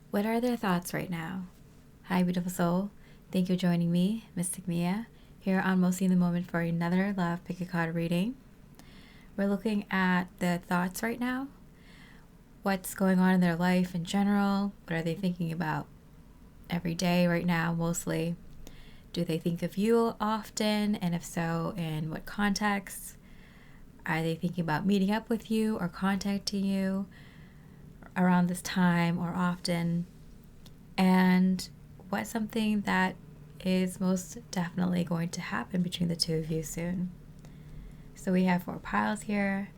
What are their thoughts right now? Hi, beautiful soul. Thank you for joining me, Mystic Miya, here on Mostly in the Moment for another Love Pick a Card reading. We're looking at the thoughts right now. What's going on in their life in general? What are they thinking about every day right now, mostly? Do they think of you often? And if so, in what context? Are they thinking about meeting up with you or contacting you around this time or often? And what's something that is most definitely going to happen between the two of you soon? So we have 4 piles here.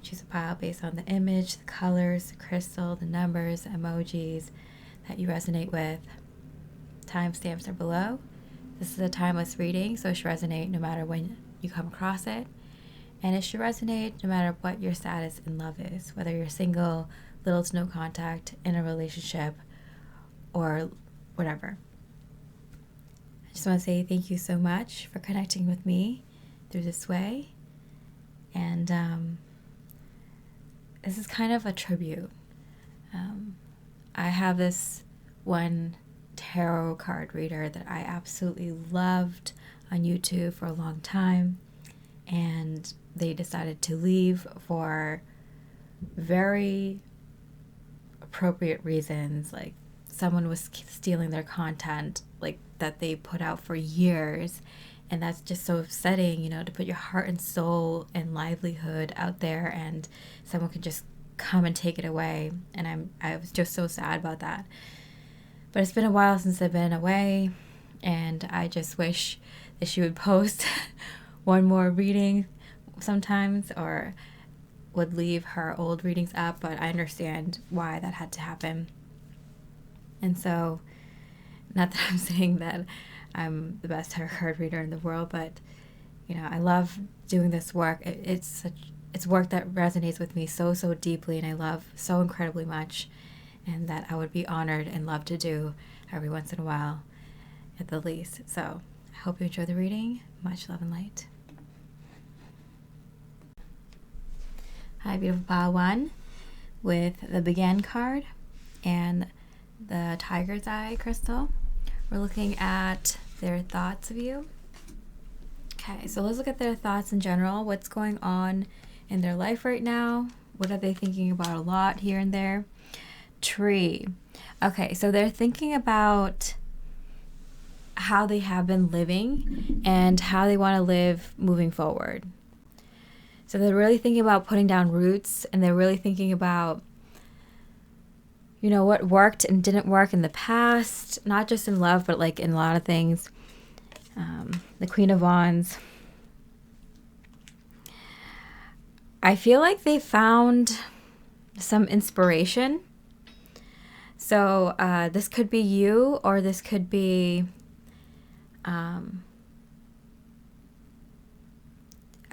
Choose a pile based on the image, the colors, the crystal, the numbers, the emojis that you resonate with. Timestamps are below. This is a timeless reading, so it should resonate no matter when you come across it. And it should resonate no matter what your status in love is, whether you're single, little to no contact, in a relationship, or whatever. I just want to say thank you so much for connecting with me through this way. And this is kind of a tribute. I have this one tarot card reader that I absolutely loved on YouTube for a long time, and they decided to leave for very appropriate reasons. Like, someone was stealing their content, like, that they put out for years, and that's just so upsetting, to put your heart and soul and livelihood out there and someone can just come and take it away. And I was just so sad about that. But it's been a while since I've been away, and I just wish that she would post one more reading sometimes, or would leave her old readings up, but I understand why that had to happen. And so, not that I'm saying that I'm the best tarot card reader in the world, but I love doing this work. It's work that resonates with me so deeply, and I love so incredibly much, and that I would be honored and love to do every once in a while at the least. So I hope you enjoy the reading. Much love and light. Hi, beautiful pile 1 with the Begin card and the Tiger's Eye crystal. We're looking at their thoughts of you. Okay, so let's look at their thoughts in general. What's going on in their life right now? What are they thinking about a lot here and there? Tree. Okay, so they're thinking about how they have been living and how they want to live moving forward. So they're really thinking about putting down roots, and they're really thinking about what worked and didn't work in the past, not just in love, but like in a lot of things. The Queen of Wands. I feel like they found some inspiration. So this could be you, or this could be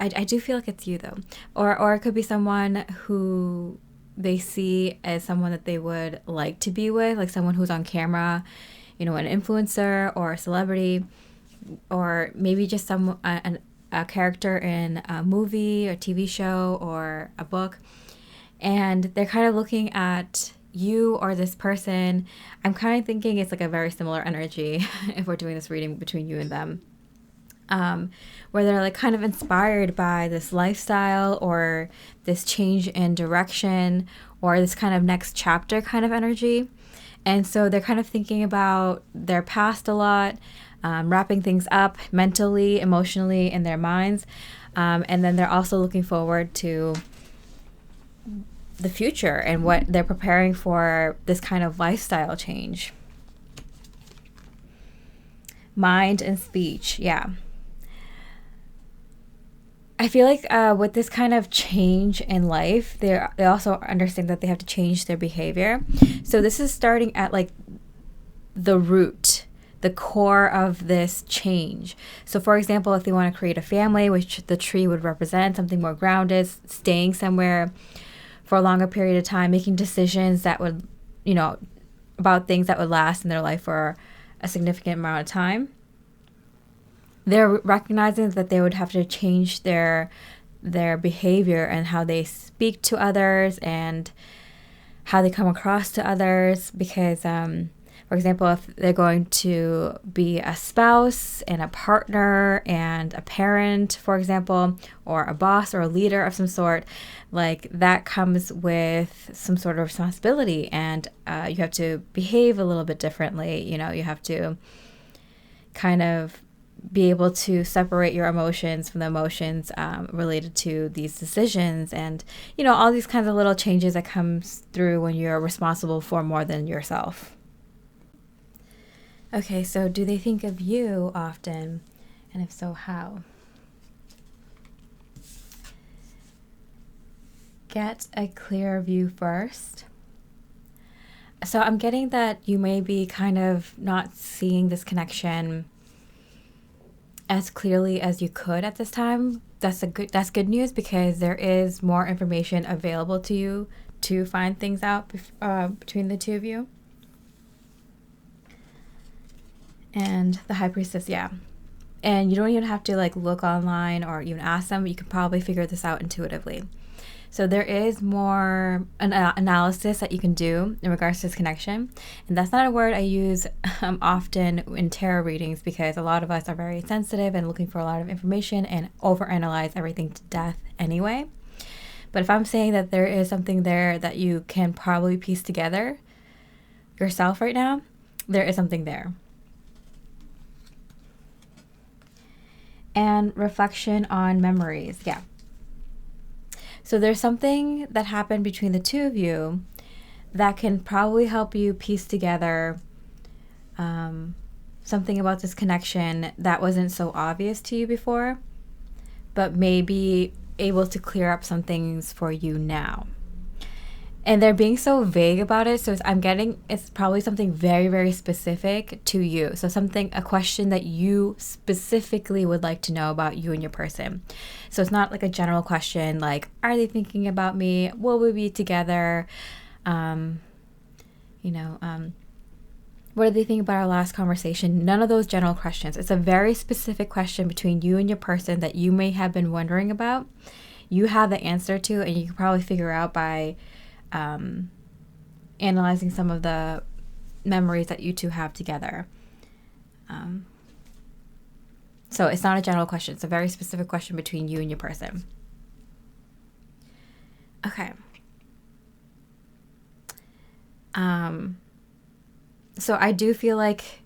I do feel like it's you though, or it could be someone who they see as someone that they would like to be with, like someone who's on camera, an influencer or a celebrity, or maybe just a character in a movie or TV show or a book, and they're kind of looking at you or this person. I'm kind of thinking it's like a very similar energy if we're doing this reading between you and them, where they're like kind of inspired by this lifestyle or this change in direction or this kind of next chapter kind of energy. And so they're kind of thinking about their past a lot, wrapping things up mentally, emotionally in their minds. And then they're also looking forward to the future and what they're preparing for, this kind of lifestyle change. Mind and speech, yeah. I feel like with this kind of change in life, they also understand that they have to change their behavior. So this is starting at like the root, the core of this change. So for example, if they want to create a family, which the tree would represent, something more grounded, staying somewhere for a longer period of time, making decisions that would, about things that would last in their life for a significant amount of time. They're recognizing that they would have to change their behavior and how they speak to others and how they come across to others, because for example, if they're going to be a spouse and a partner and a parent, for example, or a boss or a leader of some sort, like that comes with some sort of responsibility, and you have to behave a little bit differently. You know, you have to kind of be able to separate your emotions from the emotions related to these decisions, and, you know, all these kinds of little changes that comes through when you're responsible for more than yourself. Okay, so do they think of you often? And if so, how? Get a clear view first. So I'm getting that you may be kind of not seeing this connection as clearly as you could at this time. That's good news, because there is more information available to you to find things out between the two of you. And the High Priestess, yeah. And you don't even have to like look online or even ask them. You can probably figure this out intuitively. So there is more analysis that you can do in regards to this connection. And that's not a word I use often in tarot readings, because a lot of us are very sensitive and looking for a lot of information and overanalyze everything to death anyway. But if I'm saying that there is something there that you can probably piece together yourself right now, there is something there. And reflection on memories. Yeah. So there's something that happened between the two of you that can probably help you piece together something about this connection that wasn't so obvious to you before, but may be able to clear up some things for you now. And they're being so vague about it, so it's probably something very, very specific to you. So a question that you specifically would like to know about you and your person. So it's not like a general question like, are they thinking about me? Will we be together? What do they think about our last conversation? None of those general questions. It's a very specific question between you and your person that you may have been wondering about. You have the answer to, and you can probably figure out by analyzing some of the memories that you two have together. So it's not a general question. It's a very specific question between you and your person. Okay. So I do feel like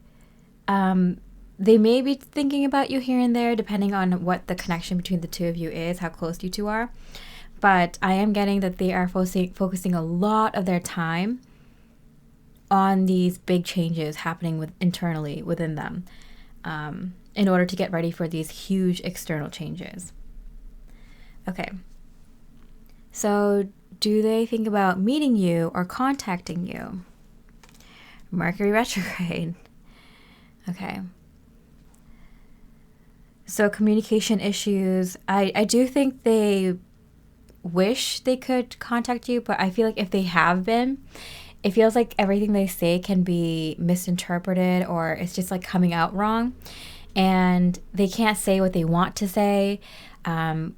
they may be thinking about you here and there, depending on what the connection between the two of you is, how close you two are. But I am getting that they are focusing a lot of their time on these big changes happening internally within them, in order to get ready for these huge external changes. Okay. So do they think about meeting you or contacting you? Mercury retrograde. Okay. So communication issues. I do think they wish they could contact you, but I feel like if they have been, it feels like everything they say can be misinterpreted, or it's just like coming out wrong, and they can't say what they want to say. Even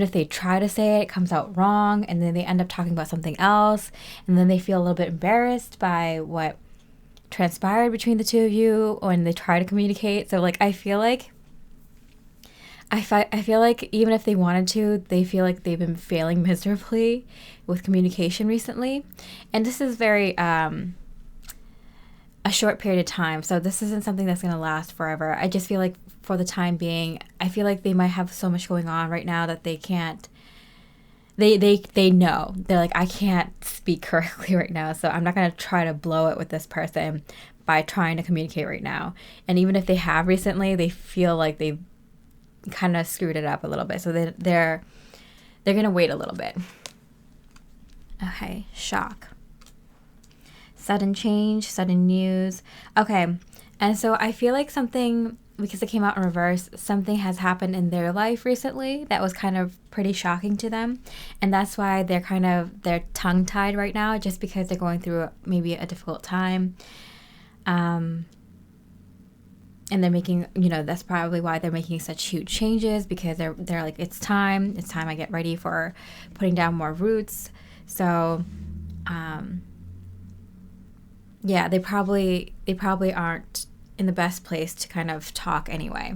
if they try to say it, it comes out wrong, and then they end up talking about something else, and then they feel a little bit embarrassed by what transpired between the two of you when they try to communicate. So like I feel like even if they wanted to, they feel like they've been failing miserably with communication recently. And this is very a short period of time. So this isn't something that's going to last forever. I just feel like for the time being, I feel like they might have so much going on right now that they can't, they know. They're like, I can't speak correctly right now, so I'm not going to try to blow it with this person by trying to communicate right now. And even if they have recently, they feel like they've kind of screwed it up a little bit, so they're gonna wait a little bit. Okay, shock, sudden change, sudden news. Okay, and so I feel like something, because it came out in reverse, something has happened in their life recently that was kind of pretty shocking to them, and that's why they're tongue-tied right now, just because they're going through maybe a difficult time. And they're making, that's probably why they're making such huge changes, because they're like, it's time I get ready for putting down more roots. So yeah, they probably aren't in the best place to kind of talk anyway.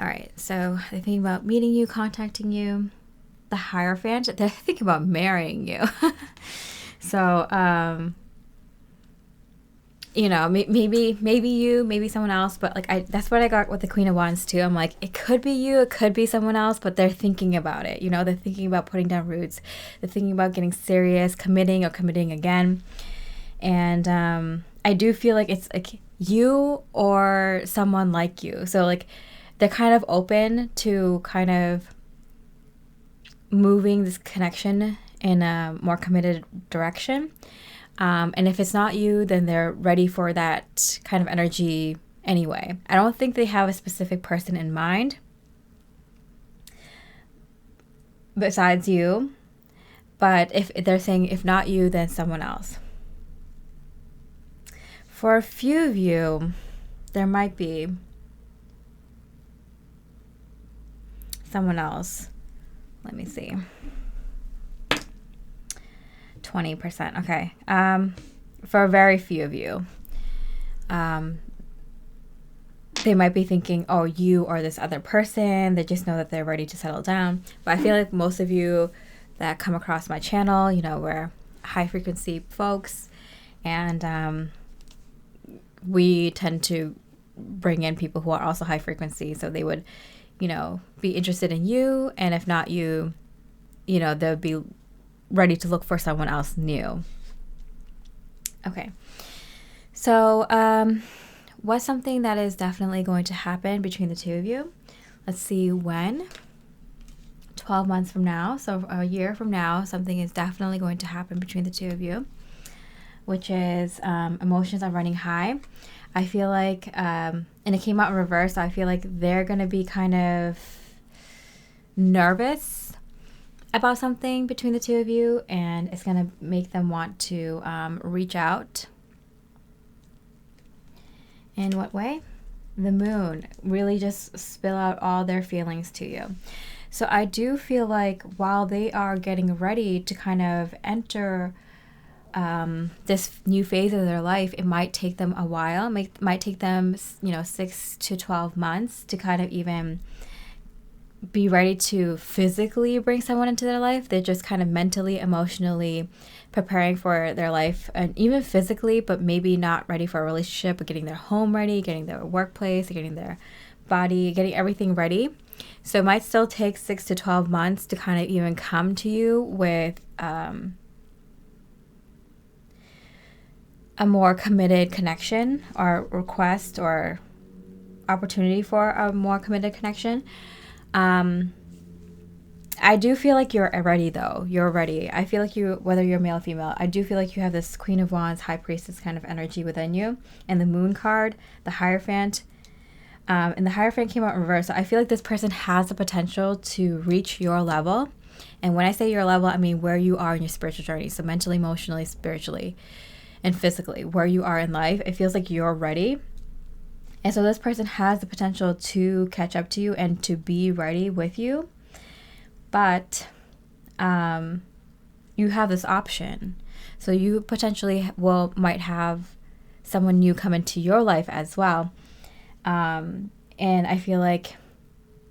All right, so they're thinking about meeting you, contacting you. The Hierophant, they're thinking about marrying you. So, you know, maybe you, maybe someone else, but like that's what I got with the Queen of Wands too. I'm like, it could be you, it could be someone else, but they're thinking about it. You know, they're thinking about putting down roots. They're thinking about getting serious, committing again. And I do feel like it's like you or someone like you. So like they're kind of open to kind of moving this connection in a more committed direction. And if it's not you, then they're ready for that kind of energy anyway. I don't think they have a specific person in mind besides you. But if they're saying if not you, then someone else. For a few of you, there might be someone else. Let me see. 20%. Okay. For a very few of you, they might be thinking, oh, you or this other person. They just know that they're ready to settle down. But I feel like most of you that come across my channel, you know, we're high frequency folks, and we tend to bring in people who are also high frequency. So they would, you know, be interested in you. And if not you, you know, they'll be ready to look for someone else new. Okay. So what's something that is definitely going to happen between the two of you? Let's see when. 12 months from now, so a year from now, something is definitely going to happen between the two of you, which is emotions are running high. I feel like, and it came out in reverse, so I feel like they're going to be kind of nervous about something between the two of you, and it's going to make them want to reach out. In what way? The Moon. Really just spill out all their feelings to you. So I do feel like while they are getting ready to kind of enter this new phase of their life, it might take them a while. Might take them, 6 to 12 months to kind of even be ready to physically bring someone into their life. They're just kind of mentally, emotionally preparing for their life, and even physically, but maybe not ready for a relationship, but getting their home ready, getting their workplace, getting their body, getting everything ready. So it might still take 6 to 12 months to kind of even come to you with a more committed connection or request or opportunity for a more committed connection. I do feel like you're ready, though. You're ready. I feel like you, whether you're male or female, I do feel like you have this Queen of Wands, High Priestess kind of energy within you. And the Moon card, the Hierophant, and the Hierophant came out in reverse. So I feel like this person has the potential to reach your level. And when I say your level, I mean where you are in your spiritual journey. So mentally, emotionally, spiritually, and physically, where you are in life. It feels like you're ready. And so this person has the potential to catch up to you and to be ready with you. But you have this option. So you potentially might have someone new come into your life as well. And I feel like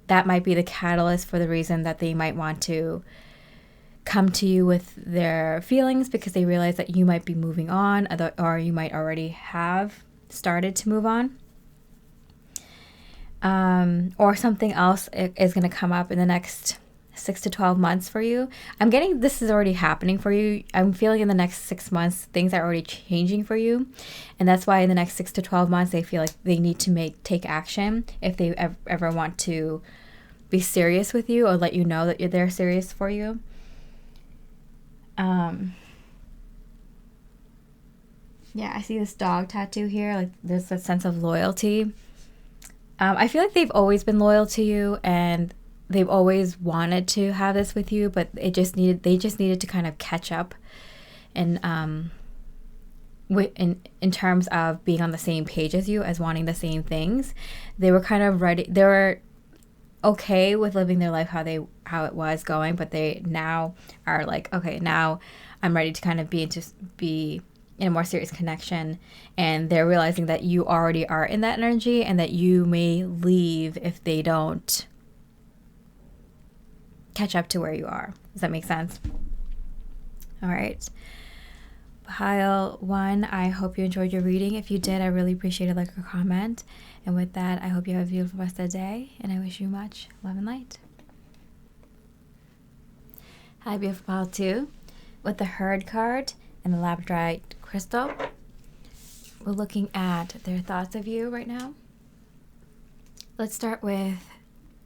that might be the catalyst for the reason that they might want to come to you with their feelings, because they realize that you might be moving on, or you might already have started to move on. Or something else is going to come up in the next 6 to 12 months for you. I'm getting this is already happening for you. I'm feeling in the next 6 months, things are already changing for you. And that's why in the next 6 to 12 months, they feel like they need to take action if they ever want to be serious with you or let you know that they're serious for you. Yeah, I see this dog tattoo here. Like there's a sense of loyalty. I feel like they've always been loyal to you, and they've always wanted to have this with you, but they just needed to kind of catch up, and in terms of being on the same page as you, as wanting the same things. They were kind of ready. They were okay with living their life how it was going, but they now are like, okay, now I'm ready to kind of be in a more serious connection, and they're realizing that you already are in that energy and that you may leave if they don't catch up to where you are. Does that make sense? All right. Pile 1, I hope you enjoyed your reading. If you did, I really appreciate it, like or comment. And with that, I hope you have a beautiful rest of the day, and I wish you much love and light. Hi, beautiful pile 2. With the Herd card and the Labradorite crystal, we're looking at their thoughts of you right now. Let's start with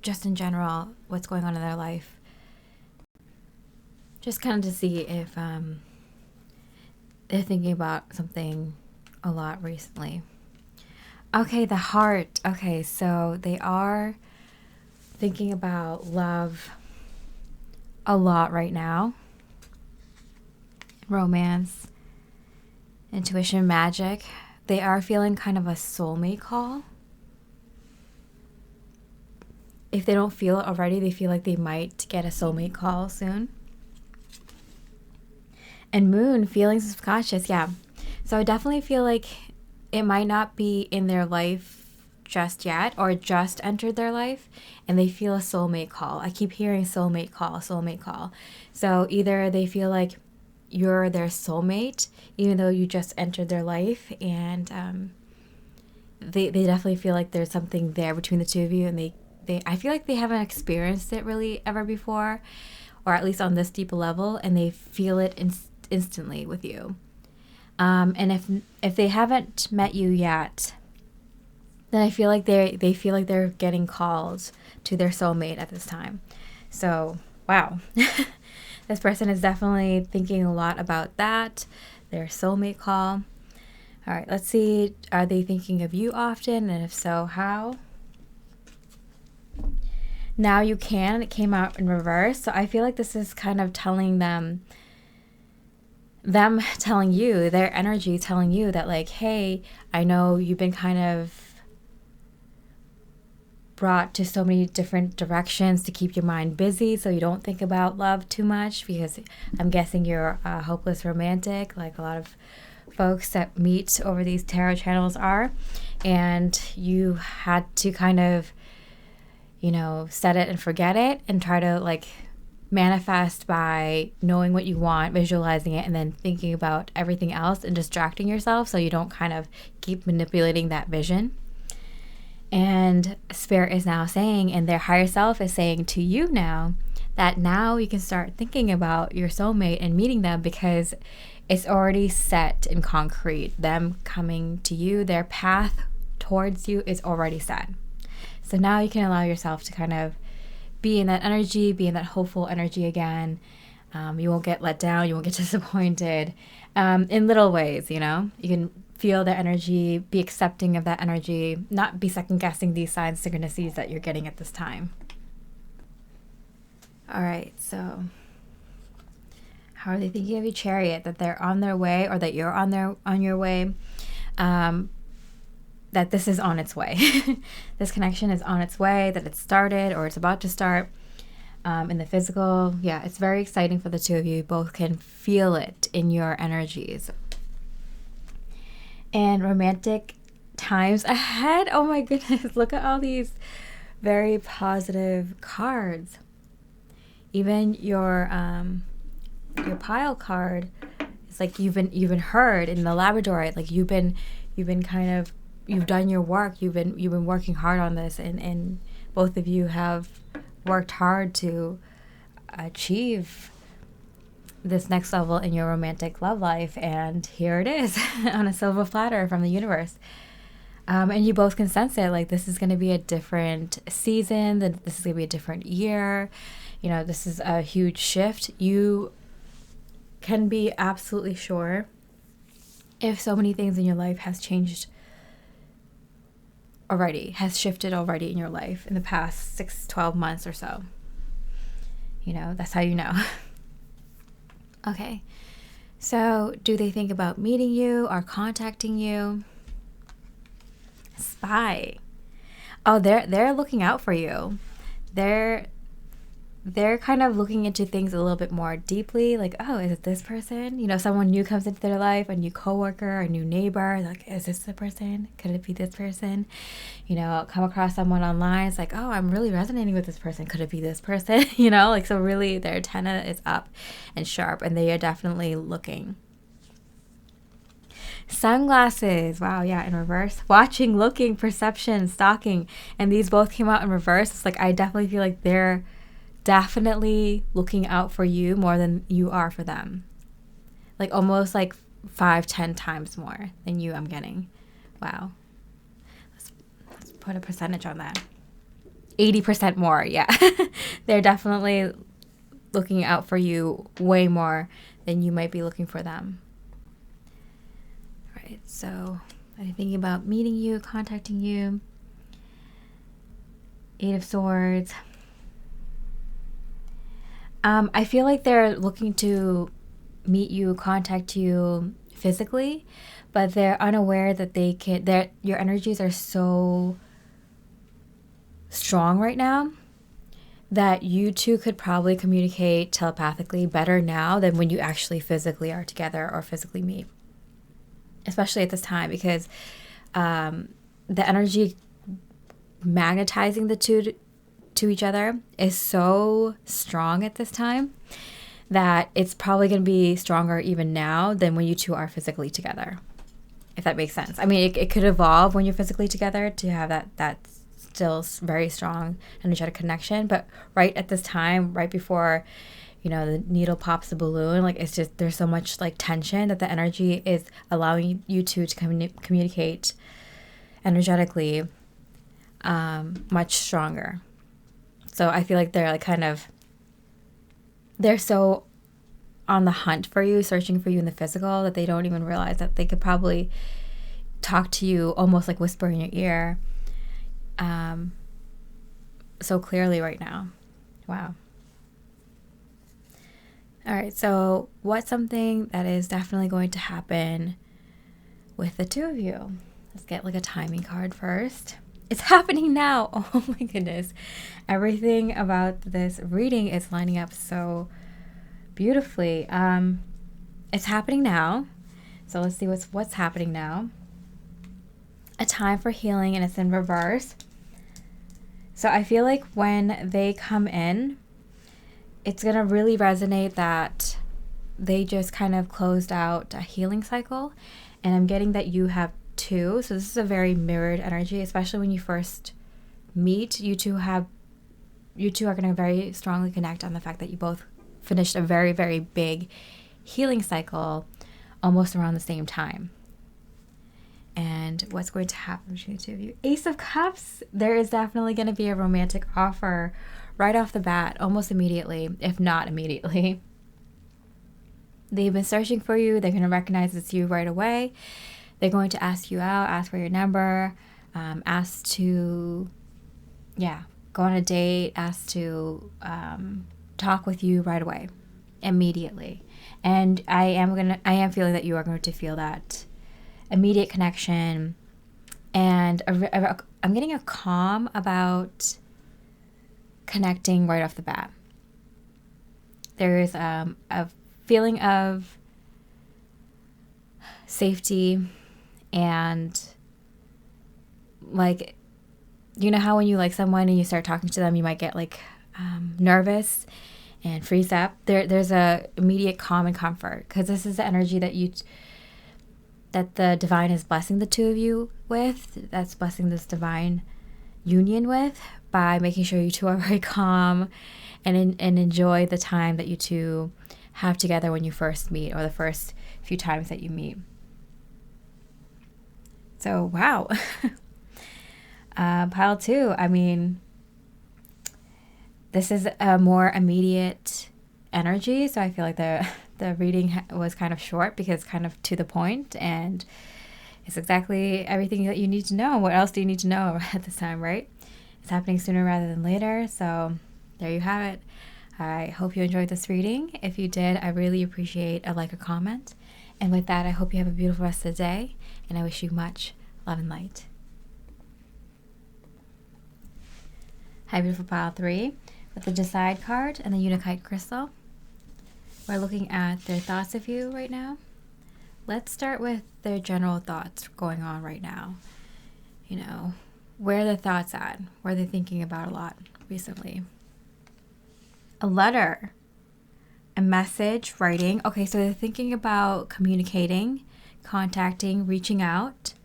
just in general, what's going on in their life. Just kind of to see if they're thinking about something a lot recently. Okay, the heart. Okay, so they are thinking about love a lot right now. Romance, intuition, magic. They are feeling kind of a soulmate call. If they don't feel it already, they feel like they might get a soulmate call soon. And moon, feeling subconscious, yeah. So I definitely feel like it might not be in their life just yet or just entered their life, and they feel a soulmate call. I keep hearing soulmate call, soulmate call. So either they feel like you're their soulmate, even though you just entered their life, and they definitely feel like there's something there between the two of you, and I feel like they haven't experienced it really ever before, or at least on this deep a level, and they feel it instantly with you. And if they haven't met you yet, then I feel like they feel like they're getting called to their soulmate at this time. So, wow. This person is definitely thinking a lot about that, their soulmate call. All right, let's see. Are they thinking of you often? And if so, how? Now you can. It came out in reverse. So I feel like this is kind of telling them telling you, their energy telling you that, like, hey, I know you've been kind of brought to so many different directions to keep your mind busy so you don't think about love too much, because I'm guessing you're a hopeless romantic, like a lot of folks that meet over these tarot channels are, and you had to kind of, set it and forget it and try to like manifest by knowing what you want, visualizing it, and then thinking about everything else and distracting yourself so you don't kind of keep manipulating that vision. And Spirit is now saying, and their higher self is saying to you now, that now you can start thinking about your soulmate and meeting them, because it's already set in concrete. Them coming to you, their path towards you is already set. So now you can allow yourself to kind of be in that energy, be in that hopeful energy again. You won't get let down. You won't get disappointed in little ways, You can feel the energy, be accepting of that energy, not be second guessing these signs, synchronicities that you're getting at this time. All right, so how are they thinking of you, Chariot? That they're on their way, or that you're on your way, that this is on its way. This connection is on its way, that it's started or it's about to start. In the physical, yeah, it's very exciting for the two of you. You both can feel it in your energies. And romantic times ahead. Oh my goodness, look at all these very positive cards. Even your pile card, it's like you've been heard in the Labradorite. Like you've done your work. You've been working hard on this, and both of you have worked hard to achieve this next level in your romantic love life, and here it is on a silver platter from the universe. And you both can sense it, like this is going to be a different season, that this is going to be a different year. This is a huge shift. You can be absolutely sure, if so many things in your life has changed already, has shifted already in your life in the past 6-12 months or so. That's how you know. Okay, so do they think about meeting you or contacting you? Spy. Oh, they're looking out for you. They're they're kind of looking into things a little bit more deeply, like, oh, is it this person? You know, someone new comes into their life, a new coworker, a new neighbor, like, is this the person? Could it be this person? You know, come across someone online, it's like, oh, I'm really resonating with this person. Could it be this person? You know, like, so really their antenna is up and sharp, and they are definitely looking. Sunglasses, wow, yeah, in reverse. Watching, looking, perception, stalking, and these both came out in reverse. It's like, I definitely feel like they're definitely looking out for you more than you are for them. Like almost like 5-10 times more than you, I'm getting. Wow. Let's put a percentage on that. 80% more, yeah. They're definitely looking out for you way more than you might be looking for them. All right, so I'm thinking about meeting you, contacting you. 8 of Swords. I feel like they're looking to meet you, contact you physically, but they're unaware that your energies are so strong right now that you two could probably communicate telepathically better now than when you actually physically are together or physically meet. Especially at this time, because the energy magnetizing the two to each other is so strong at this time that it's probably going to be stronger even now than when you two are physically together, if that makes sense. I mean, it could evolve when you're physically together to have that still very strong energetic connection, but right at this time, right before, you know, the needle pops the balloon, like, it's just, there's so much like tension that the energy is allowing you two to communicate energetically much stronger. So I feel like they're like they're so on the hunt for you, searching for you in the physical, that they don't even realize that they could probably talk to you almost like whisper in your ear so clearly right now. Wow. All right, so what's something that is definitely going to happen with the two of you? Let's get like a timing card first. It's happening now. Oh my goodness. Everything about this reading is lining up so beautifully. It's happening now. So let's see what's happening now. A time for healing, and it's in reverse. So I feel like when they come in, it's going to really resonate that they just kind of closed out a healing cycle. And I'm getting that you have two. So this is a very mirrored energy, especially when you first meet. You two are going to very strongly connect on the fact that you both finished a very, very big healing cycle almost around the same time. And what's going to happen between the two of you? Ace of Cups. There is definitely going to be a romantic offer right off the bat, almost immediately, if not immediately. They've been searching for you. They're going to recognize it's you right away. They're going to ask you out, ask for your number, ask to, go on a date, ask to talk with you right away, immediately. And I am feeling that you are going to feel that immediate connection. And I'm getting a calm about connecting right off the bat. There is a feeling of safety, and like, you know how when you like someone and you start talking to them, you might get like nervous and freeze up. There's a immediate calm and comfort, because this is the energy that the divine is blessing the two of you with. That's blessing this divine union with, by making sure you two are very calm and enjoy the time that you two have together when you first meet, or the first few times that you meet. So, wow. Pile 2, I mean, this is a more immediate energy, so I feel like the reading was kind of short, because it's kind of to the point, and it's exactly everything that you need to know. What else do you need to know at this time, right? It's happening sooner rather than later, so there you have it. I hope you enjoyed this reading. If you did, I really appreciate a like or comment. And with that, I hope you have a beautiful rest of the day, and I wish you much love and light. Hi, beautiful pile 3. with the Decide card and the Unakite crystal. We're looking at their thoughts of you right now. Let's start with their general thoughts going on right now. You know, where are the thoughts at? What are they thinking about a lot recently? A letter, a message, writing. Okay, so they're thinking about communicating, contacting, reaching out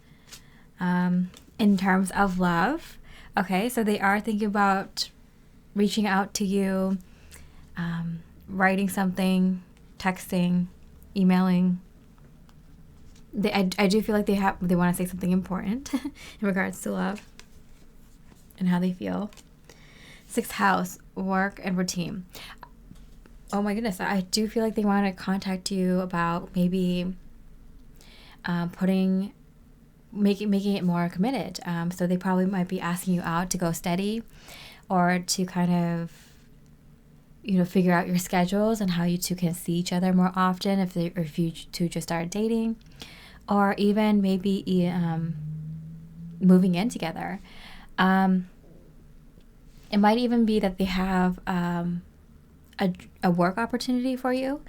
in terms of love. Okay, so they are thinking about reaching out to you, writing something, texting, emailing. I do feel like they want to say something important in regards to love and how they feel. 6th house, work and routine. Oh my goodness, I do feel like they want to contact you about maybe making it more committed. So they probably might be asking you out to go steady, or to kind of, you know, figure out your schedules and how you two can see each other more often if you two just started dating, or even maybe moving in together. It might even be that they have a work opportunity for you.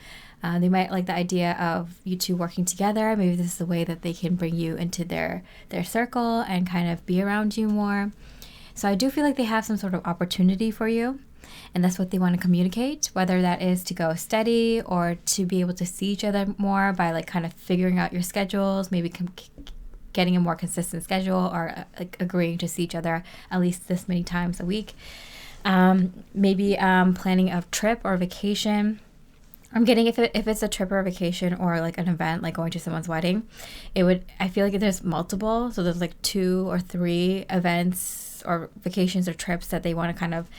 They might like the idea of you two working together. Maybe this is a way that they can bring you into their circle and kind of be around you more. So I do feel like they have some sort of opportunity for you, and that's what they want to communicate, whether that is to go steady or to be able to see each other more by like kind of figuring out your schedules, maybe getting a more consistent schedule, or like agreeing to see each other at least this many times a week. Maybe planning a trip or vacation. I'm getting if it's a trip or a vacation or like an event, like going to someone's wedding, I feel like there's multiple. So there's like 2 or 3 events or vacations or trips that they want to kind of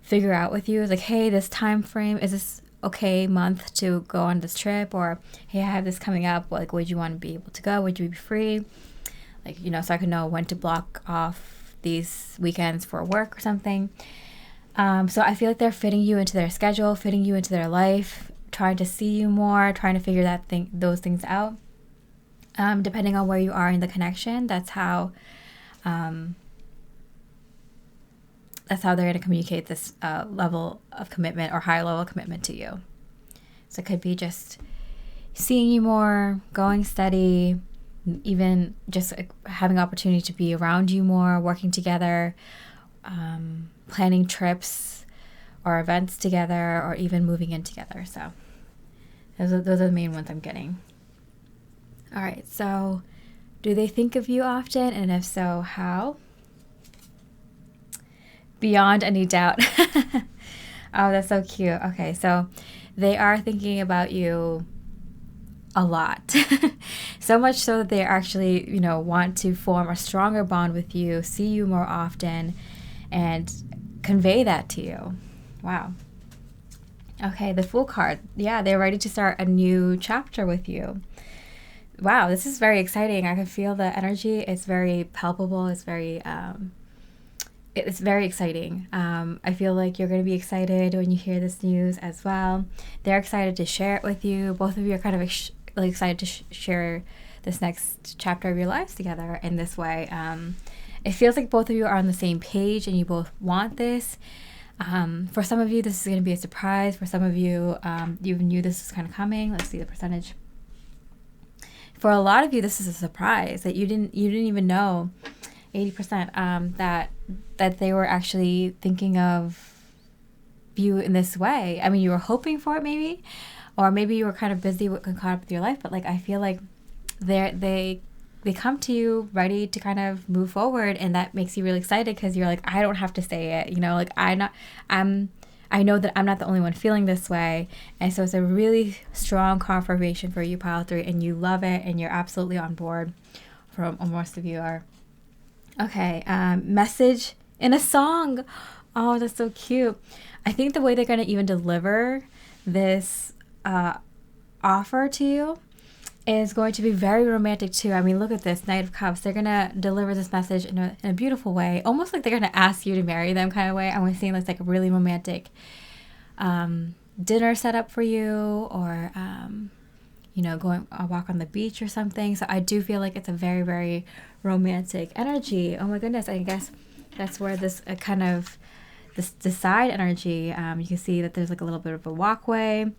figure out with you. It's like, hey, this time frame, is this okay month to go on this trip? Or, hey, I have this coming up. Like, would you want to be able to go? Would you be free? Like, you know, so I can know when to block off these weekends for work or something. So I feel like they're fitting you into their schedule, fitting you into their life, trying to see you more, trying to figure those things out. Depending on where you are in the connection, that's how they're going to communicate this level of commitment or high level commitment to you. So it could be just seeing you more, going steady, even just having opportunity to be around you more, working together, planning trips or events together, or even moving in together. So those are the main ones I'm getting. All right, so do they think of you often? And if so, how? Beyond any doubt. Oh, that's so cute. Okay, so they are thinking about you a lot. So much so that they actually, you know, want to form a stronger bond with you, see you more often, and convey that to you. Wow. Okay, the Fool card. Yeah, they're ready to start a new chapter with you. Wow, this is very exciting. I can feel the energy. It's very palpable. It's very exciting. I feel like you're going to be excited when you hear this news as well. They're excited to share it with you. Both of you are kind of excited to share this next chapter of your lives together in this way. It feels like both of you are on the same page and you both want this. For some of you, this is going to be a surprise. For some of you, you knew this was kind of coming. Let's see the percentage. For a lot of you, this is a surprise that you didn't even know. 80% that they were actually thinking of you in this way. I mean, you were hoping for it maybe, or maybe you were kind of busy with caught up with your life. But like, I feel like they come to you ready to kind of move forward, and that makes you really excited because you're like, I don't have to say it, you know, like I know that I'm not the only one feeling this way. And so it's a really strong confirmation for you, Pile 3, and you love it and you're absolutely on board. For most of you are. Okay, message in a song. Oh, that's so cute. I think the way they're going to even deliver this offer to you is going to be very romantic too. I mean, look at this, Knight of Cups. They're going to deliver this message in a beautiful way, almost like they're going to ask you to marry them kind of way. I'm seeing this like a really romantic dinner set up for you, or you know, going a walk on the beach or something. So I do feel like it's a very, very romantic energy. Oh my goodness, I guess that's where this the side energy, you can see that there's like a little bit of a walkway.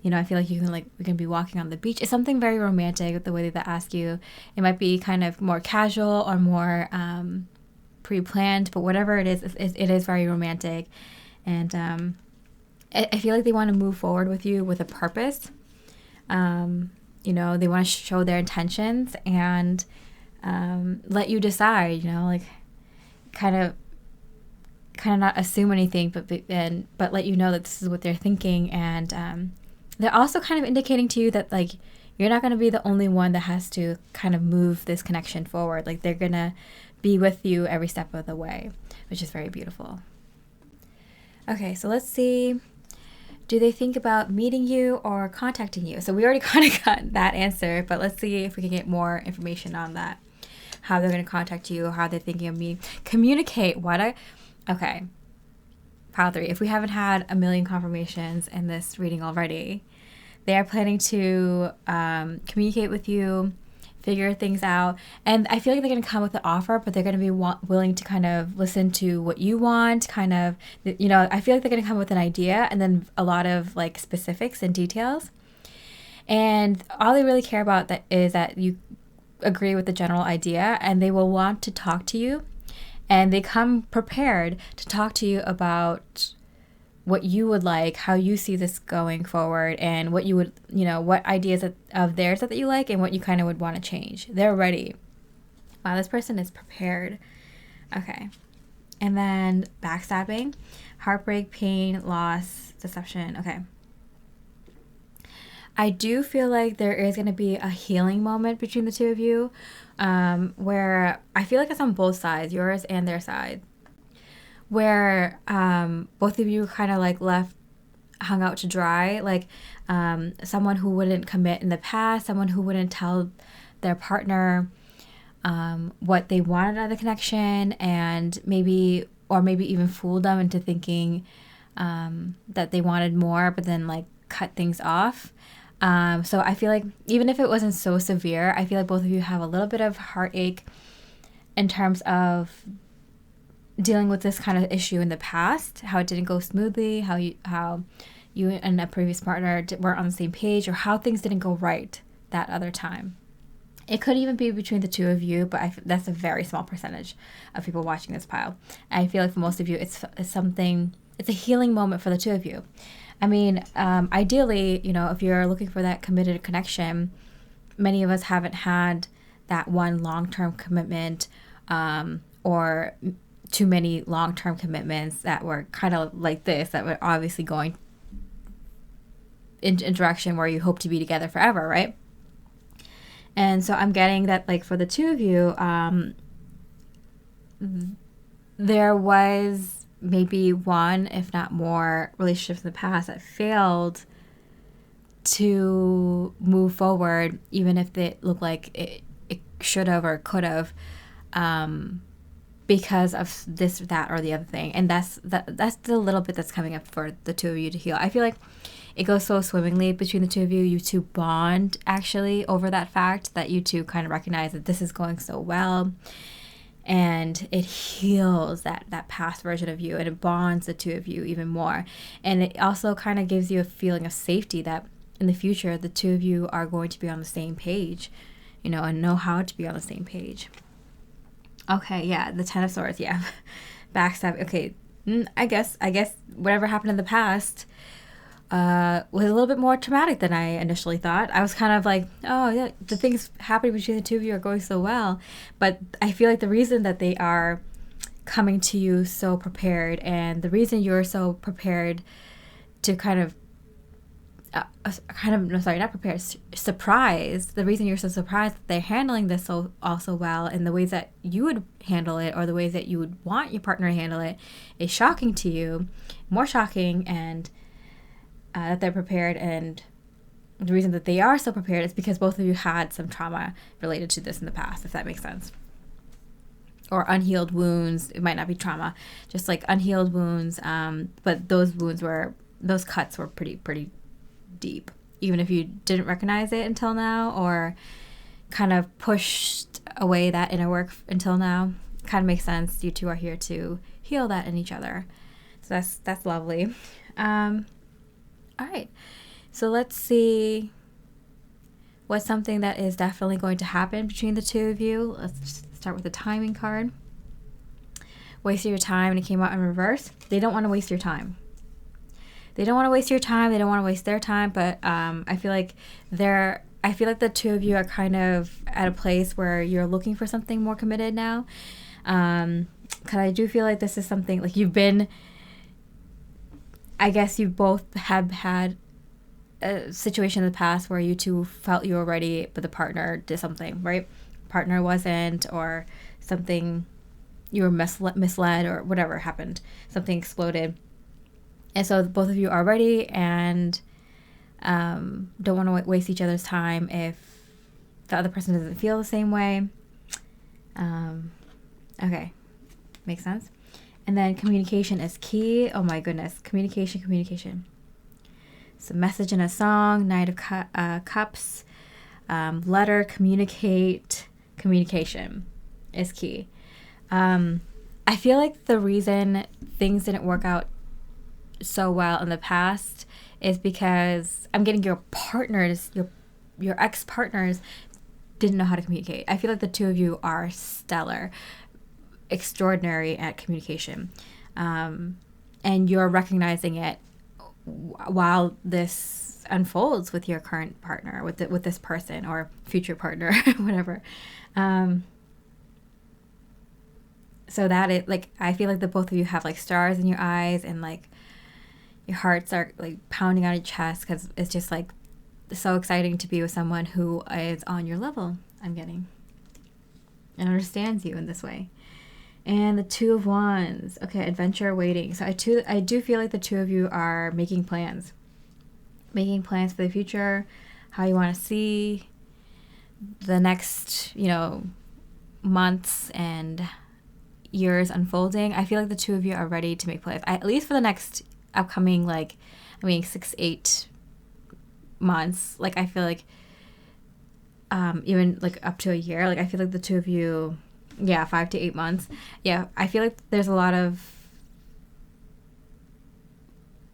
You know, I feel like we can be walking on the beach. It's something very romantic with the way that they ask you. It might be kind of more casual or more pre-planned, but whatever it is very romantic. And I feel like they want to move forward with you with a purpose. You know, they want to show their intentions and let you decide, you know, like kind of not assume anything, but let you know that this is what they're thinking. And they're also kind of indicating to you that, like, you're not going to be the only one that has to kind of move this connection forward. Like, they're going to be with you every step of the way, which is very beautiful. Okay, so let's see. Do they think about meeting you or contacting you? So we already kind of got that answer, but let's see if we can get more information on that. How they're going to contact you, how they're thinking of me. Communicate. Okay. Pile 3. If we haven't had a million confirmations in this reading already, they are planning to communicate with you, figure things out. And I feel like they're going to come with an offer, but they're going to be willing to kind of listen to what you want, kind of, you know, I feel like they're going to come with an idea and then a lot of like specifics and details. And all they really care about is that you agree with the general idea, and they will want to talk to you. And they come prepared to talk to you about what you would like, how you see this going forward, and what you would, you know, what ideas of theirs that you like and what you kind of would want to change. They're ready. Wow, this person is prepared. Okay. And then backstabbing, heartbreak, pain, loss, deception. Okay. I do feel like there is going to be a healing moment between the two of you, where I feel like it's on both sides, yours and their side, where both of you kind of like hung out to dry, like someone who wouldn't commit in the past, someone who wouldn't tell their partner what they wanted out of the connection, and maybe even fool them into thinking that they wanted more, but then like cut things off. So I feel like even if it wasn't so severe, I feel like both of you have a little bit of heartache in terms of dealing with this kind of issue in the past, how it didn't go smoothly, how you and a previous partner weren't on the same page, or how things didn't go right that other time. It could even be between the two of you, but that's a very small percentage of people watching this pile. I feel like for most of you, it's a healing moment for the two of you. I mean, ideally, you know, if you're looking for that committed connection, many of us haven't had that one long-term commitment, or too many long-term commitments that were kind of like this, that were obviously going in direction where you hope to be together forever, right? And so I'm getting that, like, for the two of you, there was maybe one, if not more, relationships in the past that failed to move forward, even if they look like it should have or could have, because of this, that, or the other thing. And that's the little bit that's coming up for the two of you to heal. I feel like it goes so swimmingly between the two of you. You two bond, actually, over that fact that you two kind of recognize that this is going so well. And it heals that past version of you, and it bonds the two of you even more. And it also kind of gives you a feeling of safety that in the future, the two of you are going to be on the same page, you know, and know how to be on the same page. Okay, yeah, the Ten of Swords, yeah. Backstab, okay. I guess whatever happened in the past was a little bit more traumatic than I initially thought. I was kind of like, oh yeah, the things happening between the two of you are going so well. But I feel like the reason that they are coming to you so prepared, and the reason you're so prepared to surprised, the reason you're so surprised that they're handling this so also well in the ways that you would handle it, or the ways that you would want your partner to handle it, is shocking to you, more shocking, and that they're prepared. And the reason that they are so prepared is because both of you had some trauma related to this in the past, if that makes sense. Or unhealed wounds. It might not be trauma, just like unhealed wounds. But those cuts were pretty deep, even if you didn't recognize it until now, or kind of pushed away that inner work until now. Kind of makes sense. You two are here to heal that in each other. So that's lovely. All right. So let's see what's something that is definitely going to happen between the two of you. Let's start with the timing card. Wasting your time, and it came out in reverse. They don't want to waste your time. They don't want to waste your time. They don't want to waste their time. But I feel like the two of you are kind of at a place where you're looking for something more committed now. Because I do feel like this is something like I guess you both have had a situation in the past where you two felt you were ready, but the partner did something, right? Partner wasn't, or something, you were misled, or whatever happened. Something exploded. And so both of you are ready and don't want to waste each other's time if the other person doesn't feel the same way. Okay. Makes sense? And then communication is key. Oh my goodness. Communication. So message in a song, Knight of Cups, letter, communication is key. I feel like the reason things didn't work out so well in the past is because I'm getting your partners, your ex-partners didn't know how to communicate. I feel like the two of you are stellar, extraordinary at communication. And you're recognizing it while this unfolds with your current partner, with this person or future partner, whatever. So that it, like, I feel like the both of you have like stars in your eyes, and like your hearts are like pounding on your chest because it's just like so exciting to be with someone who is on your level, I'm getting, and understands you in this way. And the Two of Wands. Okay, adventure waiting. So I do feel like the two of you are making plans. Making plans for the future, how you want to see the next, months and years unfolding. I feel like the two of you are ready to make plans. At least for the next upcoming, 6-8 months. Like, I feel like even like up to a year. Like, I feel like the two of you... 5 to 8 months. Yeah, I feel like there's a lot of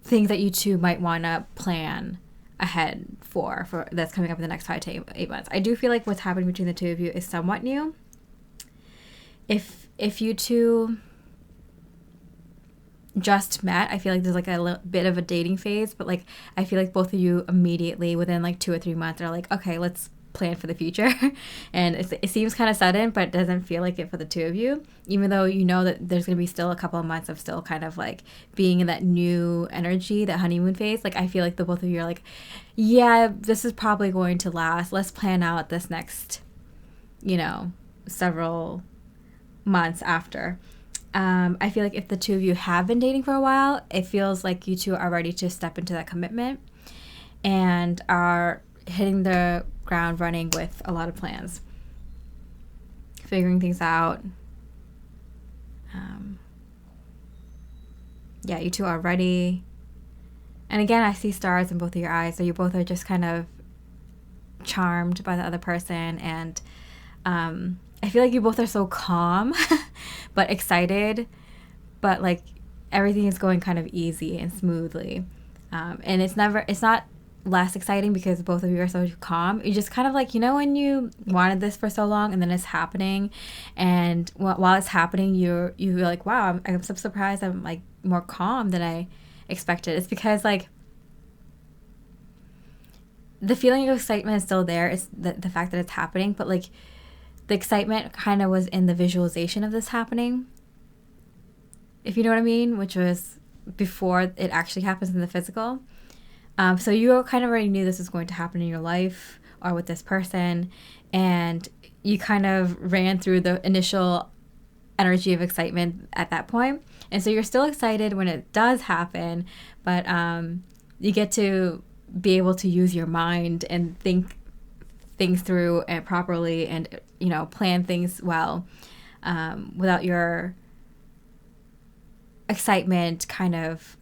things that you two might want to plan ahead for that's coming up in the next 5 to 8 months. I do feel like what's happening between the two of you is somewhat new. If you two just met, I feel like there's like a little bit of a dating phase, but like I feel like both of you immediately within like 2 or 3 months are like, okay, let's plan for the future. And it seems kind of sudden, but it doesn't feel like it for the two of you, even though you know that there's going to be still a couple of months of still kind of like being in that new energy, that honeymoon phase. Like, I feel like the both of you are like, yeah, this is probably going to last. Let's plan out this next, several months after. I feel like if the two of you have been dating for a while, it feels like you two are ready to step into that commitment and are hitting the ground running with a lot of plans, figuring things out. You two are ready. And again, I see stars in both of your eyes, so you both are just kind of charmed by the other person. And I feel like you both are so calm but excited, but like everything is going kind of easy and smoothly. And it's not less exciting because both of you are so calm. You just kind of like, when you wanted this for so long and then it's happening, and while it's happening, you're like, wow, I'm so surprised I'm like more calm than I expected. It's because like the feeling of excitement is still there. It's the fact that it's happening, but like the excitement kind of was in the visualization of this happening, if you know what I mean, which was before it actually happens in the physical. So you kind of already knew this was going to happen in your life or with this person, and you kind of ran through the initial energy of excitement at that point. And so you're still excited when it does happen, but you get to be able to use your mind and think things through and properly, and plan things well, without your excitement kind of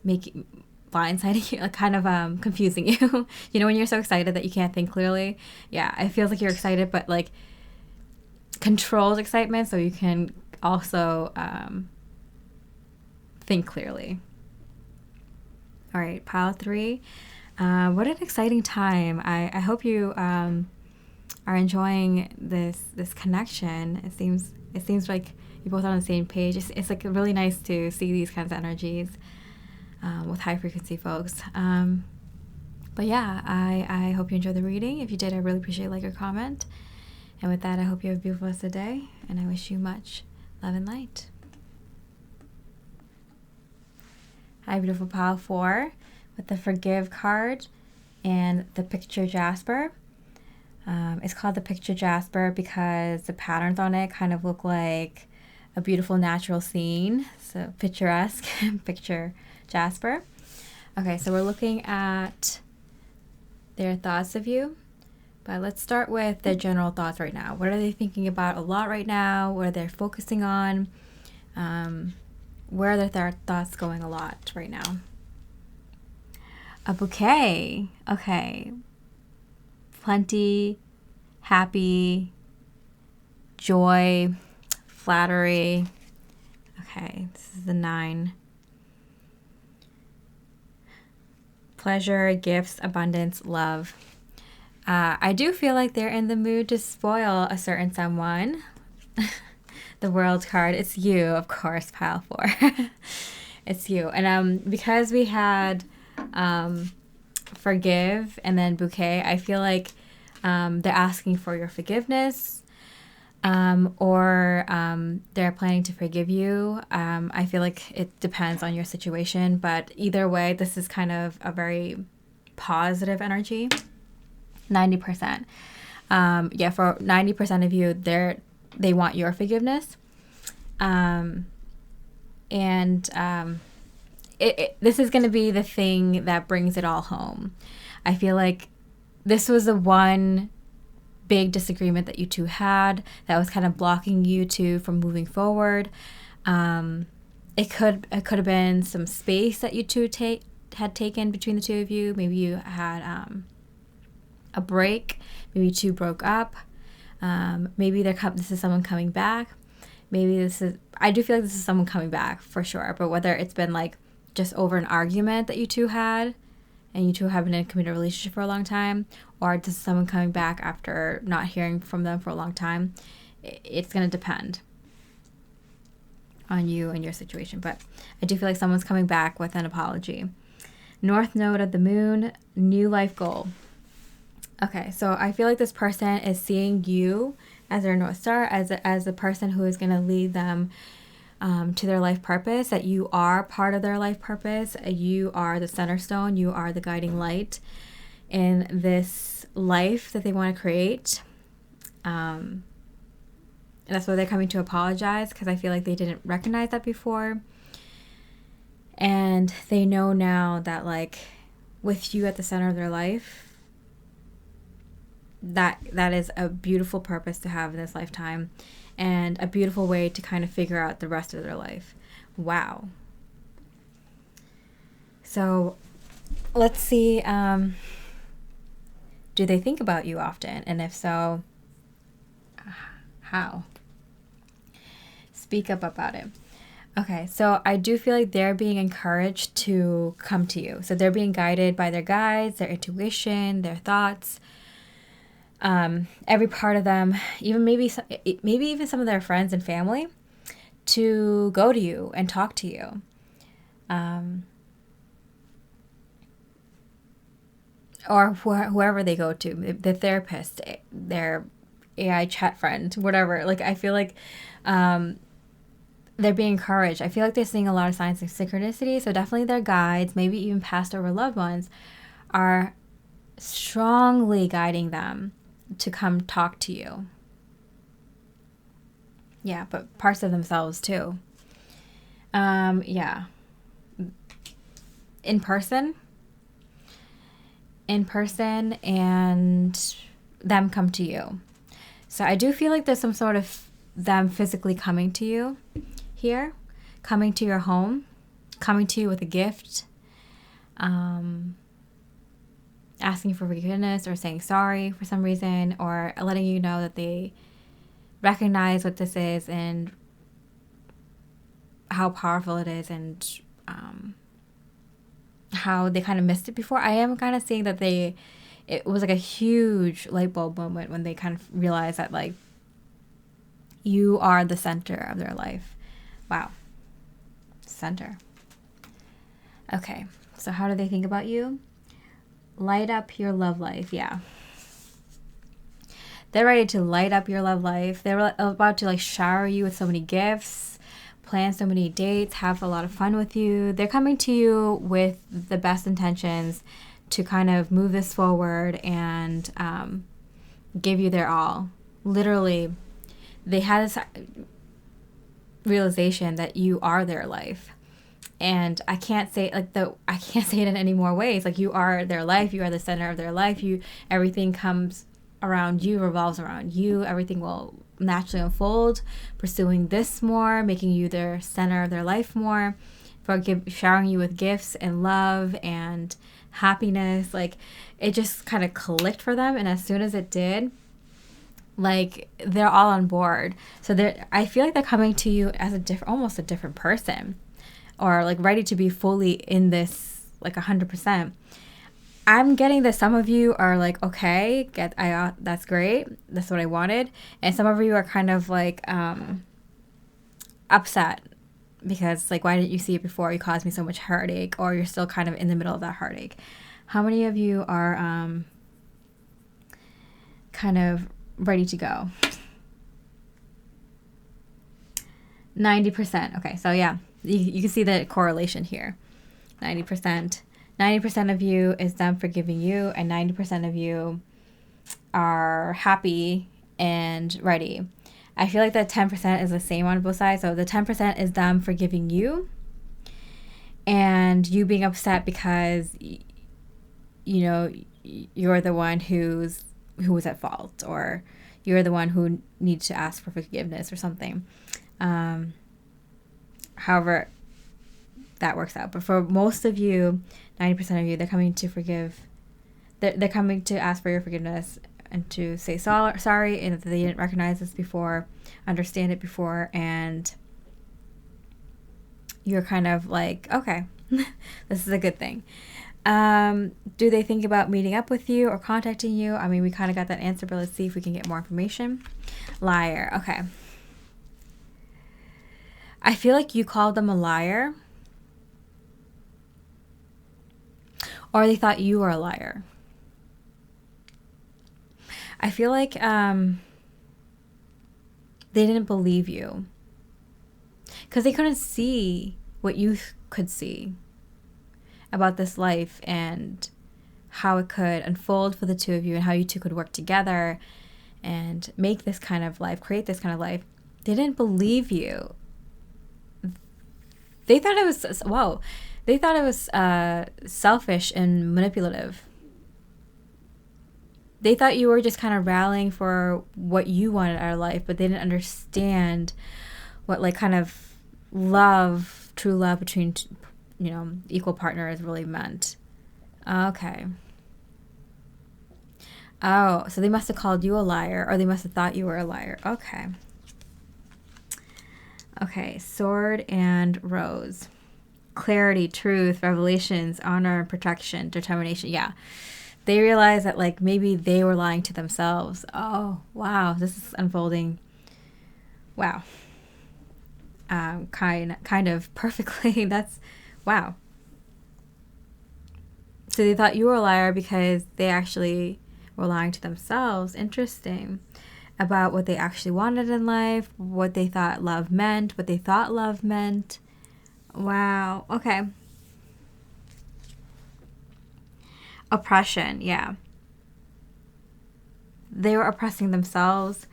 making blindsiding you, like kind of confusing you. When you're so excited that you can't think clearly. Yeah, it feels like you're excited, but like controlled excitement, so you can also think clearly. All right, pile 3. What an exciting time. I hope you are enjoying this connection. It seems like you're both on the same page. It's like really nice to see these kinds of energies with high frequency folks. But yeah, I hope you enjoyed the reading. If you did, I really appreciate a like or comment. And with that, I hope you have a beautiful rest of the day, and I wish you much love and light. Hi, beautiful pile 4 with the Forgive card and the picture Jasper. It's called the picture Jasper because the patterns on it kind of look like a beautiful natural scene. So picturesque, picture Jasper. Okay, so we're looking at their thoughts of you. But let's start with their general thoughts right now. What are they thinking about a lot right now? What are they focusing on? Where are their thoughts going a lot right now? A bouquet. Okay. Plenty, happy, joy, flattery. Okay, this is the 9. Pleasure, gifts, abundance, love. I do feel like they're in the mood to spoil a certain someone. The World card. It's you, of course, pile 4. It's you. And because we had Forgive and then Bouquet, I feel like they're asking for your forgiveness, or they're planning to forgive you. I feel like it depends on your situation, but either way, this is kind of a very positive energy. 90%. Yeah, for 90% of you, they want your forgiveness. This is going to be the thing that brings it all home. I feel like this was the one big disagreement that you two had that was kind of blocking you two from moving forward. It could have been some space that you two had taken between the two of you. Maybe you had a break. Maybe you two broke up. Maybe this is someone coming back. I do feel like this is someone coming back for sure. But whether it's been like just over an argument that you two had, and you two have been in a committed relationship for a long time, or this is someone coming back after not hearing from them for a long time, it's going to depend on you and your situation. But I do feel like someone's coming back with an apology. North node of the moon, new life goal. Okay, so I feel like this person is seeing you as their North Star, as the person who is going to lead them to their life purpose, that you are part of their life purpose. You are the center stone. You are the guiding light in this life that they want to create. And that's why they're coming to apologize, because I feel like they didn't recognize that before. And they know now that, like, with you at the center of their life, that is a beautiful purpose to have in this lifetime, and a beautiful way to kind of figure out the rest of their life. Wow. So let's see, do they think about you often? And if so, how? Speak up about it. Okay, so I do feel like they're being encouraged to come to you. So they're being guided by their guides, their intuition, their thoughts. Every part of them, maybe even some of their friends and family, to go to you and talk to you. Or whoever they go to, the therapist, their AI chat friend, whatever. Like, I feel like they're being encouraged. I feel like they're seeing a lot of signs of synchronicity. So definitely their guides, maybe even past or loved ones, are strongly guiding them to come talk to you. Yeah, but parts of themselves too. Yeah. In person, and them come to you. So I do feel like there's some sort of them physically coming to you here, coming to your home, coming to you with a gift, asking for forgiveness or saying sorry for some reason, or letting you know that they recognize what this is and how powerful it is, and how they kind of missed it before. I am kind of seeing that it was like a huge light bulb moment when they kind of realized that like you are the center of their life. Wow. Center. Okay. So how do they think about you? Light up your love life. Yeah. They're ready to light up your love life. They're about to like shower you with so many gifts, plan so many dates, have a lot of fun with you. They're coming to you with the best intentions to kind of move this forward and give you their all. Literally, they had this realization that you are their life. And I can't say it in any more ways. Like, you are their life. You are the center of their life. Everything comes around you, revolves around you. Everything will naturally unfold, pursuing this more, making you their center of their life more, showering you with gifts and love and happiness. Like, it just kind of clicked for them, and as soon as it did, like, they're all on board. So I feel like they're coming to you as almost a different person, or like ready to be fully in this, like 100%. I'm getting that some of you are like, okay, that's great, that's what I wanted, and some of you are kind of like upset because, like, why didn't you see it before? You caused me so much heartache, or you're still kind of in the middle of that heartache. How many of you are kind of ready to go? 90%. Okay, so yeah, you can see the correlation here. 90%. 90% of you is them forgiving you, and 90% of you are happy and ready. I feel like that 10% is the same on both sides. So the 10% is them forgiving you, and you being upset because, you know, you're the one who was at fault, or you're the one who needs to ask for forgiveness or something. However that works out. But for most of you, 90% of you, they're coming to forgive. They're coming to ask for your forgiveness and to say sorry, and that they didn't recognize this before, understand it before, and you're kind of like, okay, this is a good thing. Do they think about meeting up with you or contacting you? I mean, we kind of got that answer, but let's see if we can get more information. Liar. Okay. I feel like you called them a liar, or they thought you were a liar. I feel like they didn't believe you because they couldn't see what you could see about this life and how it could unfold for the two of you, and how you two could work together and make this kind of life, create this kind of life. They didn't believe you. They thought it was, wow, they thought it was selfish and manipulative. They thought you were just kind of rallying for what you wanted out of life, but they didn't understand what, like, kind of love, true love between, you know, equal partners really meant. Okay. Oh, so they must have called you a liar, or they must have thought you were a liar. Okay. Okay, sword and rose. Clarity, truth, revelations, honor, protection, determination. Yeah. They realized that, like, maybe they were lying to themselves. Oh, wow. This is unfolding. Wow. Kind of perfectly. That's, wow. So they thought you were a liar because they actually were lying to themselves. Interesting. About what they actually wanted in life, what they thought love meant, what they thought love meant. Wow. Okay. Oppression. Yeah. They were oppressing themselves.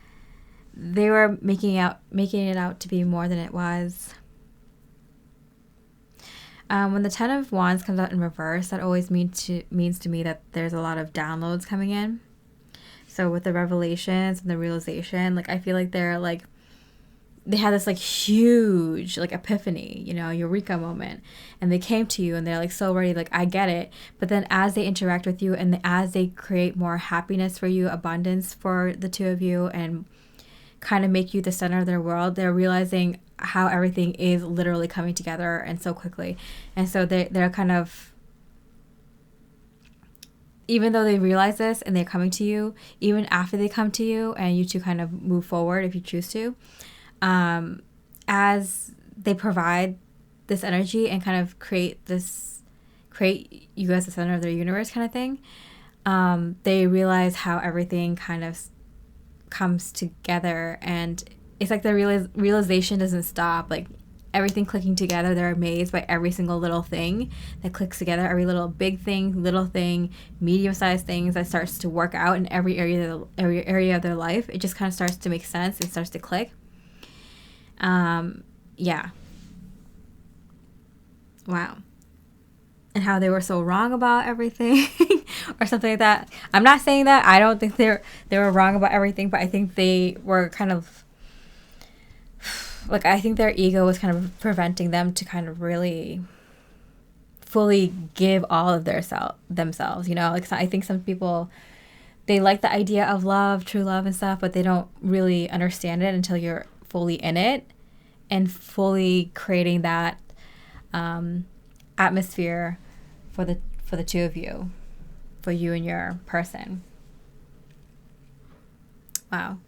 They were making it out to be more than it was. When the 10 of Wands comes out in reverse, that always means to me that there's a lot of downloads coming in. So with the revelations and the realization, like, I feel like they had this, like, huge, like, epiphany, you know, eureka moment, and they came to you and they're like so ready, like, I get it. But then as they interact with you and as they create more happiness for you, abundance for the two of you, and kind of make you the center of their world, they're realizing how everything is literally coming together and so quickly. And so they're kind of, even though they realize this and they're coming to you, even after they come to you and you two kind of move forward if you choose to, as they provide this energy and kind of create you as the center of their universe kind of thing, they realize how everything kind of comes together, and it's like the realization doesn't stop. Like everything clicking together, they're amazed by every single little thing that clicks together, every little big thing, little thing, medium-sized things that starts to work out in every area of their life. It just kind of starts to make sense. It starts to click. Yeah. Wow. And how they were so wrong about everything or something like that. I'm not saying that. I don't think they were wrong about everything, but I think they were kind of, like, I think their ego was kind of preventing them to kind of really fully give all of themselves, you know? Like, so I think some people, they like the idea of love, true love and stuff, but they don't really understand it until you're fully in it and fully creating that atmosphere for the two of you, for you and your person. Wow.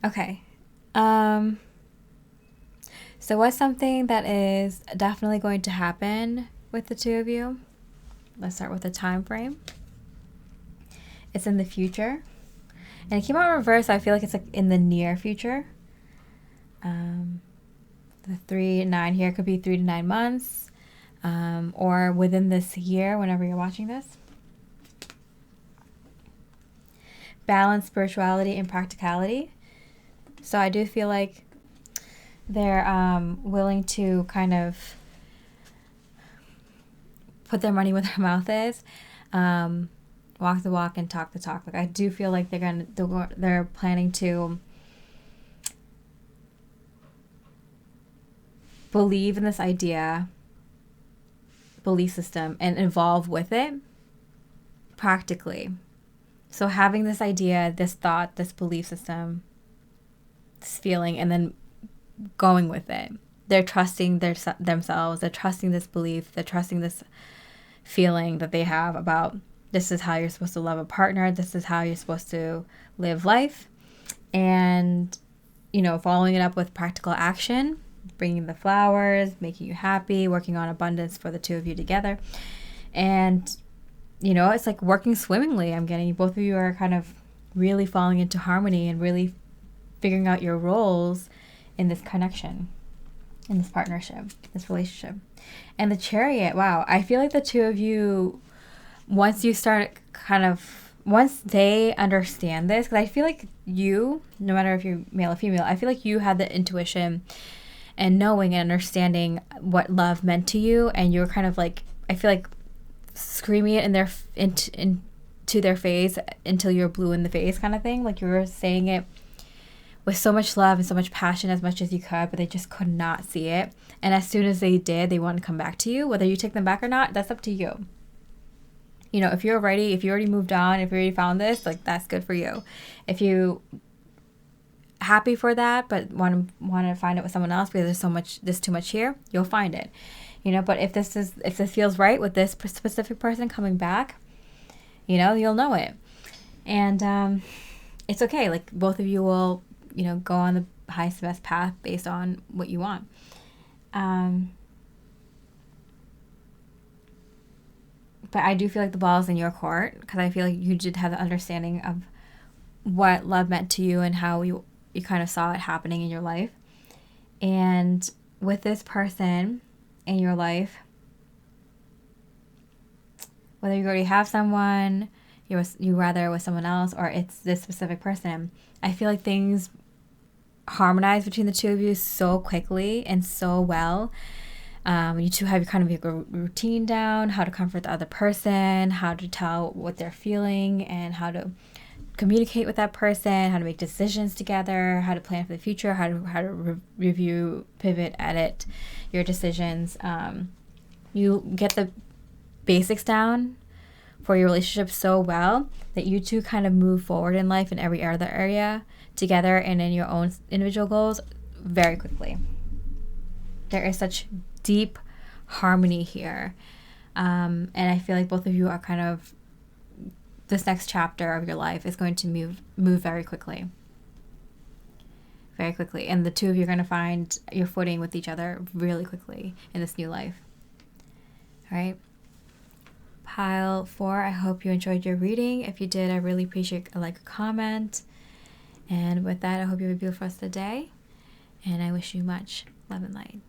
Okay. So what's something that is definitely going to happen with the two of you? Let's start with the time frame. It's in the future. And it came out in reverse, so I feel like it's like in the near future. The 3 and 9 here could be 3 to 9 months, or within this year, whenever you're watching this. Balance spirituality and practicality. So I do feel like they're willing to kind of put their money where their mouth is, walk the walk and talk the talk. Like I do feel like they're planning to believe in this idea, belief system, and evolve with it practically. So having this idea, this thought, this belief system, this feeling, and then going with it. They're trusting themselves. They're trusting this belief. They're trusting this feeling that they have about this is how you're supposed to love a partner. This is how you're supposed to live life. And, you know, following it up with practical action, bringing the flowers, making you happy, working on abundance for the two of you together. And, you know, it's like working swimmingly. I'm getting both of you are kind of really falling into harmony and really figuring out your roles in this connection, in this partnership, this relationship. And the Chariot, wow, I feel like the two of you, once they understand this, because I feel like you, no matter if you're male or female, I feel like you had the intuition and knowing and understanding what love meant to you, and you were kind of like, I feel like screaming it into their face until you're blue in the face kind of thing. Like you were saying it with so much love and so much passion as much as you could, but they just could not see it. And as soon as they did, they want to come back to you. Whether you take them back or not, that's up to you. You know, if you already moved on, if you already found this, like that's good for you. If you happy for that, but want to find it with someone else because there's too much here, you'll find it. You know, but if this feels right with this specific person coming back, you know, you'll know it. And it's okay. Like both of you will, you know, go on the highest best path based on what you want. But I do feel like the ball is in your court because I feel like you did have the understanding of what love meant to you and how you kind of saw it happening in your life. And with this person in your life, whether you already have someone, you rather with someone else, or it's this specific person, I feel like things harmonize between the two of you so quickly and so well. You two have kind of your routine down, how to comfort the other person, how to tell what they're feeling, and how to communicate with that person, how to make decisions together, how to plan for the future, how to review, pivot, edit your decisions. You get the basics down for your relationship so well that you two kind of move forward in life in every other area together and in your own individual goals very quickly. There is such deep harmony here. And I feel like both of you are kind of, this next chapter of your life is going to move very quickly. Very quickly. And the two of you are going to find your footing with each other really quickly in this new life. All right. Pile 4, I hope you enjoyed your reading. If you did, I really appreciate a like, a comment. And with that, I hope you have a beautiful rest of the day. And I wish you much love and light.